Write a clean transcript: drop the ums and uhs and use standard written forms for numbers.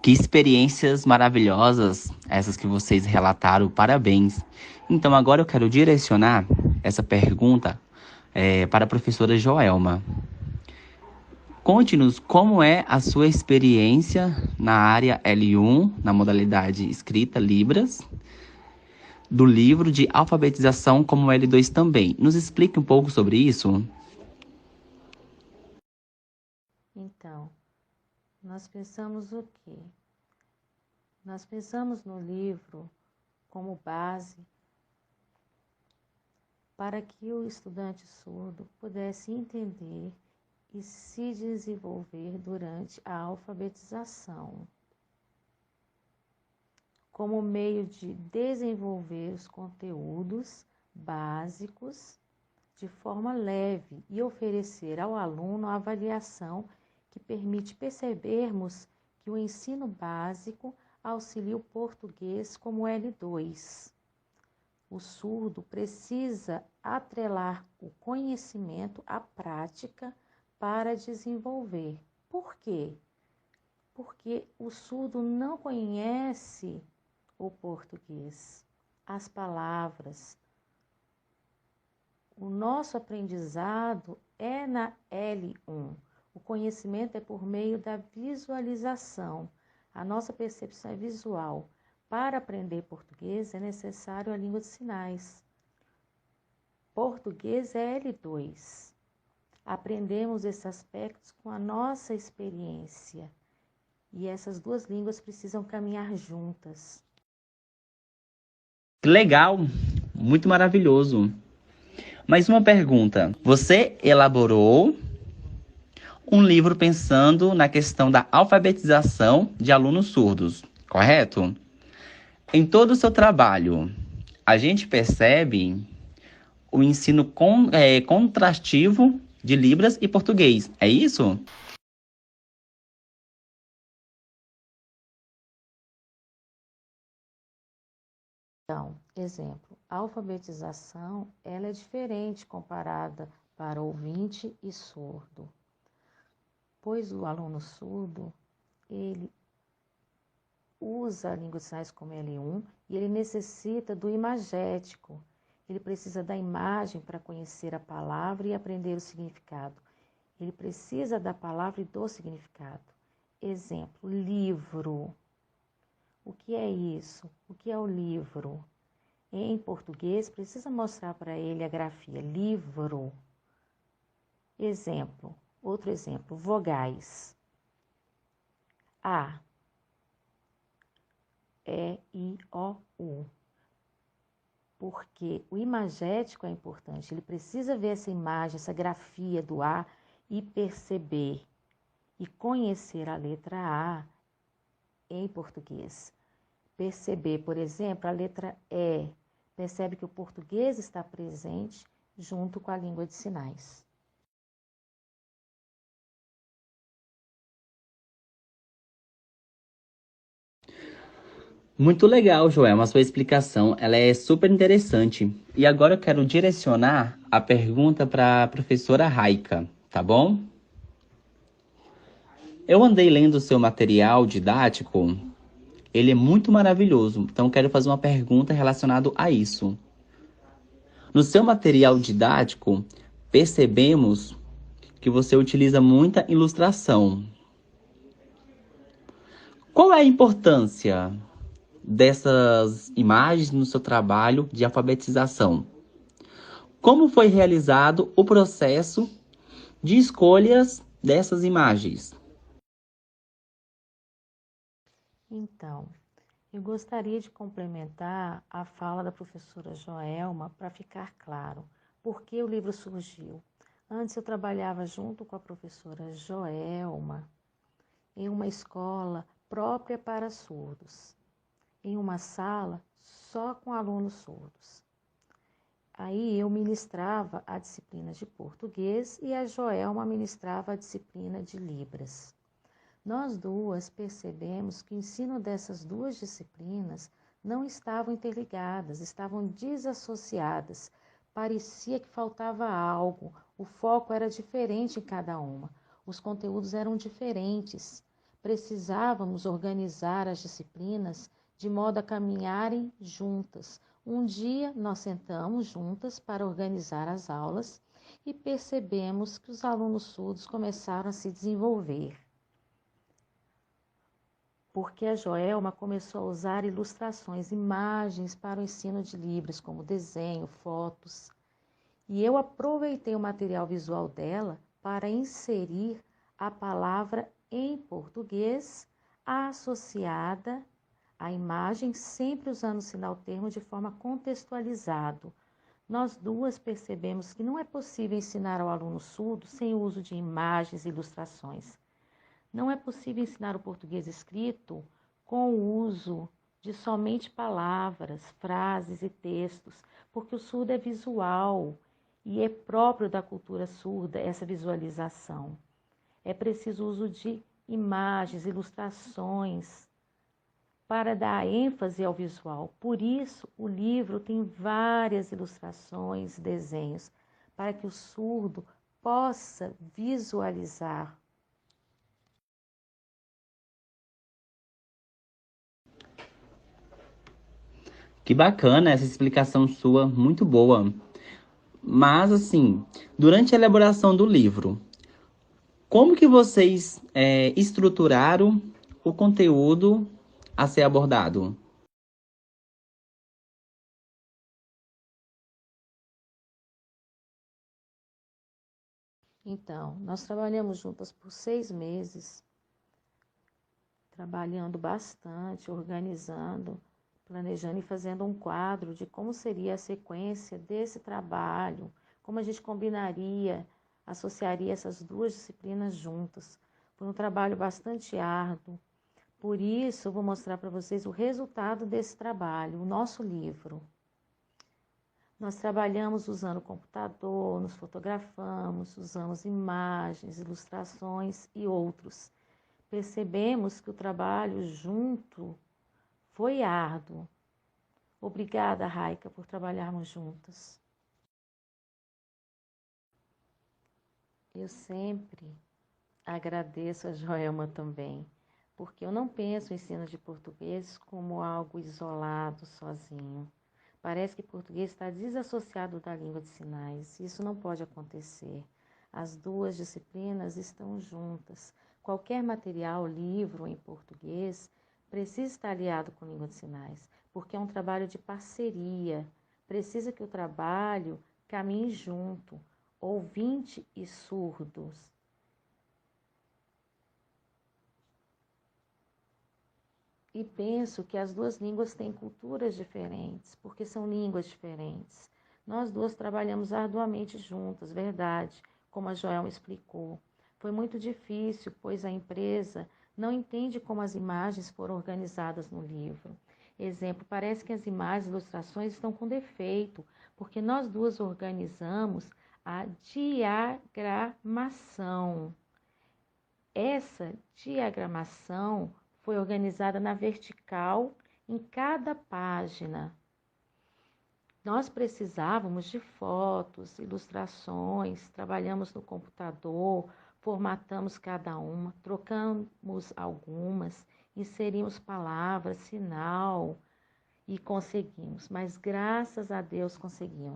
Que experiências maravilhosas essas que vocês relataram, parabéns. Então agora eu quero direcionar essa pergunta para a professora Joelma. Conte-nos como é a sua experiência na área L1, na modalidade escrita Libras, do livro de alfabetização como L2 também. Nos explique um pouco sobre isso? Então, nós pensamos o quê? Nós pensamos no livro como base para que o estudante surdo pudesse entender e se desenvolver durante a alfabetização, como meio de desenvolver os conteúdos básicos de forma leve e oferecer ao aluno a avaliação que permite percebermos que o ensino básico auxilia o português como L2. O surdo precisa atrelar o conhecimento à prática para desenvolver. Por quê? Porque o surdo não conhece o português, as palavras. O nosso aprendizado é na L1. O conhecimento é por meio da visualização. A nossa percepção é visual. Para aprender português é necessário a língua de sinais. Português é L2. Aprendemos esses aspectos com a nossa experiência. E essas duas línguas precisam caminhar juntas. Que legal! Muito maravilhoso. Mais uma pergunta. Você elaborou um livro pensando na questão da alfabetização de alunos surdos, correto? Em todo o seu trabalho, a gente percebe o ensino contrastivo de Libras e português, é isso? Então, exemplo, a alfabetização ela é diferente comparada para ouvinte e surdo, pois o aluno surdo, ele usa a língua de sinais como L1 e ele necessita do imagético. Ele precisa da imagem para conhecer a palavra e aprender o significado. Ele precisa da palavra e do significado. Exemplo, livro. O que é isso? O que é o livro? Em português, precisa mostrar para ele a grafia, livro. Exemplo, outro exemplo, vogais. A, E, I, O, U. Porque o imagético é importante, ele precisa ver essa imagem, essa grafia do A e perceber e conhecer a letra A em português. Perceber, por exemplo, a letra E, percebe que o português está presente junto com a língua de sinais. Muito legal, Joelma, a sua explicação, ela é super interessante. E agora eu quero direcionar a pergunta para a professora Raika, tá bom? Eu andei lendo o seu material didático, ele é muito maravilhoso, então quero fazer uma pergunta relacionada a isso. No seu material didático, percebemos que você utiliza muita ilustração. Qual é a importância dessas imagens no seu trabalho de alfabetização? Como foi realizado o processo de escolhas dessas imagens? Então, eu gostaria de complementar a fala da professora Joelma para ficar claro por que o livro surgiu. Antes eu trabalhava junto com a professora Joelma em uma escola própria para surdos, em uma sala só com alunos surdos. Aí eu ministrava a disciplina de português e a Joelma ministrava a disciplina de Libras. Nós duas percebemos que o ensino dessas duas disciplinas não estavam interligadas, estavam desassociadas. Parecia que faltava algo, o foco era diferente em cada uma, os conteúdos eram diferentes. precisávamos organizar as disciplinas de modo a caminharem juntas. Um dia nós sentamos juntas para organizar as aulas e percebemos que os alunos surdos começaram a se desenvolver, porque a Joelma começou a usar ilustrações, imagens para o ensino de Libras, como desenho, fotos. E eu aproveitei o material visual dela para inserir a palavra em português associada à imagem, sempre usando o sinal-termo de forma contextualizado. Nós duas percebemos que não é possível ensinar ao aluno surdo sem o uso de imagens e ilustrações. Não é possível ensinar o português escrito com o uso de somente palavras, frases e textos, porque o surdo é visual e é próprio da cultura surda essa visualização. É preciso o uso de imagens, ilustrações, para dar ênfase ao visual. Por isso, o livro tem várias ilustrações, desenhos, para que o surdo possa visualizar. Que bacana essa explicação sua, muito boa. Mas, assim, durante a elaboração do livro, como que vocês estruturaram o conteúdo a ser abordado? Então, nós trabalhamos juntas por 6 meses, trabalhando bastante, organizando, planejando e fazendo um quadro de como seria a sequência desse trabalho, como a gente combinaria, associaria essas duas disciplinas juntas. Foi um trabalho bastante árduo. Por isso, eu vou mostrar para vocês o resultado desse trabalho, o nosso livro. Nós trabalhamos usando o computador, nos fotografamos, usamos imagens, ilustrações e outros. Percebemos que o trabalho junto foi árduo. Obrigada, Raika, por trabalharmos juntas. Eu sempre agradeço a Joelma também, porque eu não penso o ensino de português como algo isolado, sozinho. Parece que português está desassociado da língua de sinais. Isso não pode acontecer. As duas disciplinas estão juntas. Qualquer material, livro em português, precisa estar aliado com língua de sinais, porque é um trabalho de parceria. Precisa que o trabalho caminhe junto, ouvinte e surdos. E penso que as duas línguas têm culturas diferentes, porque são línguas diferentes. Nós duas trabalhamos arduamente juntas, verdade, como a Joelma explicou. Foi muito difícil, pois a empresa não entende como as imagens foram organizadas no livro. Exemplo, parece que as imagens e ilustrações estão com defeito, porque nós duas organizamos a diagramação. Essa diagramação foi organizada na vertical em cada página. Nós precisávamos de fotos, ilustrações, trabalhamos no computador, formatamos cada uma, trocamos algumas, inserimos palavras, sinal e conseguimos. Mas graças a Deus conseguimos.